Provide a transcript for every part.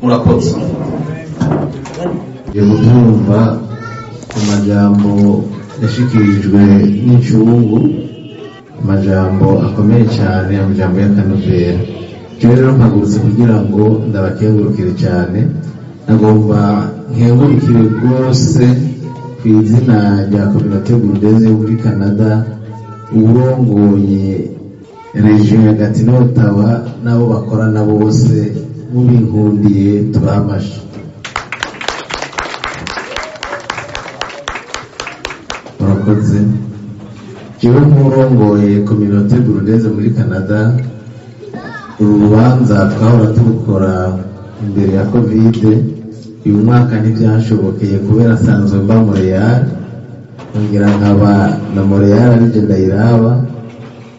murakoze. Yumva amajambo yashikirijwe n'incungu, amajambo akomeye cyane, amajambo y'akanovera. Rero mpagurutse kugira ngo ndabakengurukire cyane, nagomba nkengurukire rwose ku izina rya Communauté Burundaise muri Canada, urongoye region ya Gatineau Ottawa n'abo bakorana bose mubinkundiye tubamashe. Murakoze. Jewe nk'urongoye Communauté Burundaise muri Canada, urubanza twahora tubukora imbere ya Covid, uyu mwaka ntibyashobokeye kubera asanzwe mba Montreal, ngira nkaba na Montreal arije ndayiraba.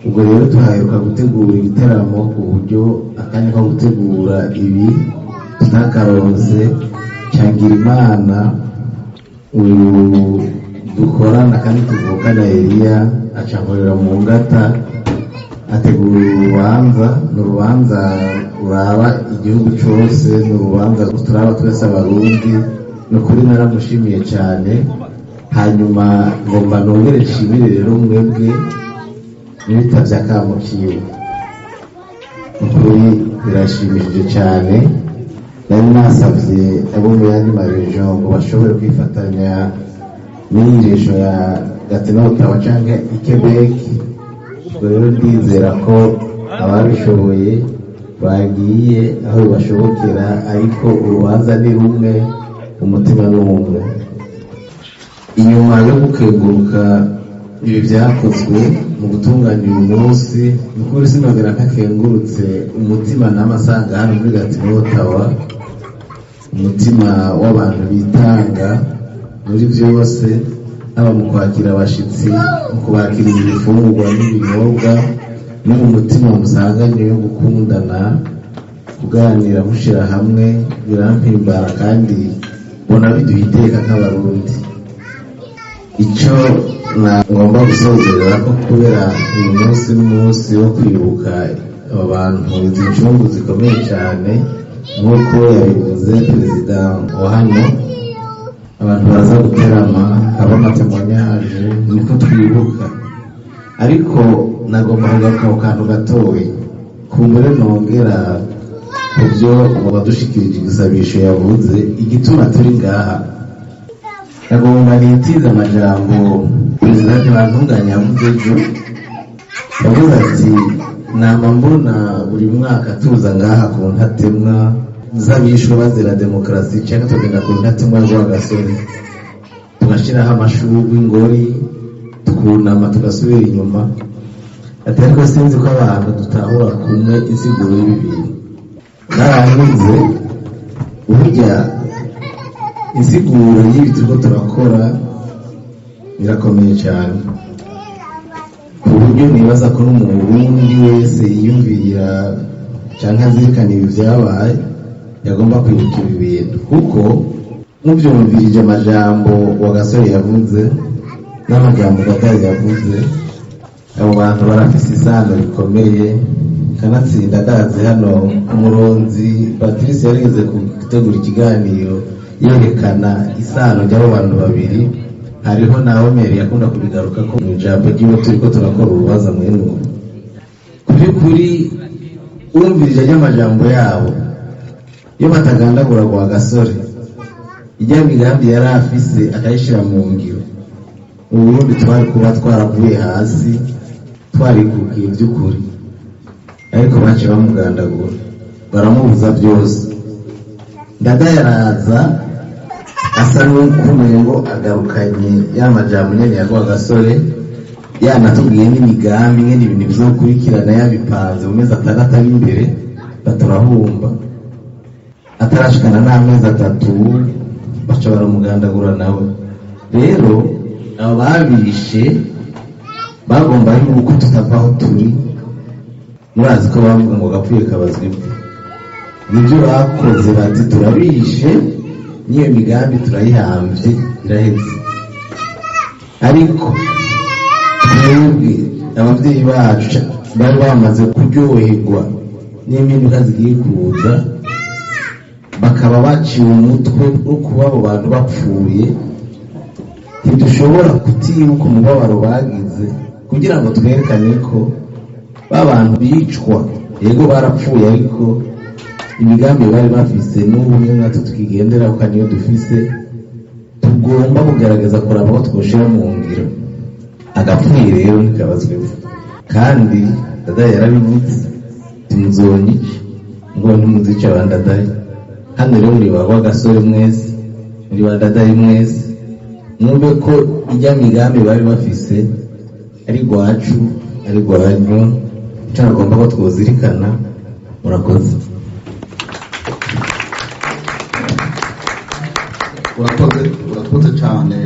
Ubwo rero tuhaheruka gutegura ibiteramo ku buryo akanya ko gutegura ibi tutakaronse, cyangira Imana dukorana kandi tuvukana Elia acankorera mu ngata ategura urubanza uraba igihugu cyose, n'urubanza turaba twese abarundi. Nukuri naramushimiye cyane. Hanyuma ngomba nongere nshimire rero mwebwe n'ibitavye akamukiwe, ukuri birashimishije cyane. Nari nasavye abo mu yandi maregion ngo bashobore kwifatanya n'iyi region ya Gatineau Ottawa canke i Quebec. Rero ndizera ko ababishoboye bagiye aho bashobokera, ariko urubanza ni rumwe, umutima ni umwe. Inyuma yo gukenguruka ibi byakozwe mu gutunganya uyu munsi, nukuri sinogera kakengurutse umutima n'amasanga hano muri Gatineau Ottawa, umutima w'abantu bitanga muri byose, haba mu kwakira abashitsi, mu kubakira ibifungurwa n'ibinyobwa, no mu mutima musanganye yo gukundana, kuganira, mushira hamwe. Birampimbara kandi mbona biduha iteka nk'abarundi. Icyo ngomba gusozerera ko kubera uyu munsi n'umunsi wo kwibuka aba bantu, izi ncungu zikomeye cyane nk'uko yabivuze perezida wa hano, abantu baza guterama haba amatemonyage, niko twibuka. Ariko nagomba kugaruka ku kantu gatoya, kumbure nongera ku byo wadushikirije igisabisho yavuze, igituma turi ngaha. Nagomba nitize amajambo perezida ntibantunganya yavuze ejo, yavuze ati nama mbona buri mwaka tuza ngaha ku ntatemwa z'abishwe bazira demokarasi, cyangwa tugenda ku ntatemwa rw'agasore tugashyiraho amashurwe, ingori, tukunama tugasubira inyuma. Ati ariko sinzi ko abantu dutahura kumwe insiguro y'ibintu. Narangize burya insiguro y'ibi turiko turakora birakomeye cyane, ku buryo nibaza ko n'umurundi wese yiyumvira cyangwa azirikana ibi byabaye yagomba kwibuka ibi bintu, kuko mubyumvirije amajambo wa gasore yavuze n'amajambo gatari yavuze, abo bantu barafise isano rikomeye. Kanatsinda ndazi hano umuronzi Patrice yarigeze gutegura ikiganiro yerekana isano ry'abo bantu babiri. Hariho naho Mary yakunda kubigaruka ko mu jambo ry'iwe turiko turakora urubaza mwene ubu. Kuri urumvirije ry'amajambo yabo yo batagandagura kwa gasore, ijya migambi yari afise akayishira mu ngiro, uburundi twari kuba twaravuye hasi, twarikukiye by'ukuri. Ariko bace bamugandagura, baramubuza byose. Ndagayaraza asa n'ukumeye ngo agarukanye y'amajambo nyene yagwa gasore, yanatubwiye n'imigambi ngene ibintu bizokurikirana yabipanze mu mezi 6 ari imbere, baturahumba atarashikana n'amezi 3 baca baramugandagura nawe. Rero abo babishe bagomba yuko tutavaho turi, murazi ko bavuga ngo gapfuye kabazwa imvi. Nibyo bakoze, bati turabishe, niyo migambi turayihambye iraheze. Ariko twebwe ababyeyi bacu bari bamaze kuryoherwa n'impinduka zigiye kuza, bakaba baciwe umutwe wo kuba abo bantu bapfuye, ntidushobora kutibuka umubabaro bagize kugira ngo twerekane ko ba bantu bicwa yego barapfuye, ariko imigambi bari bafise n'ubu niyo natwe tukigenderaho kandi niyo dufise, tugomba kugaragaza kuraba aho twoshira mu ngiro. Agapfuye rero ntikabazweho, kandi Dadaye yarabivuze timuzonyica ngo ntimuzica abandadaye. Hano rero muri baba gasore mwese, muri bandadaye mwese, mwumve ko ijya migambi bari bafise ari gwacu ari gwanyu, cyagomba ko twozirikana. Murakoze. Urakoze cyane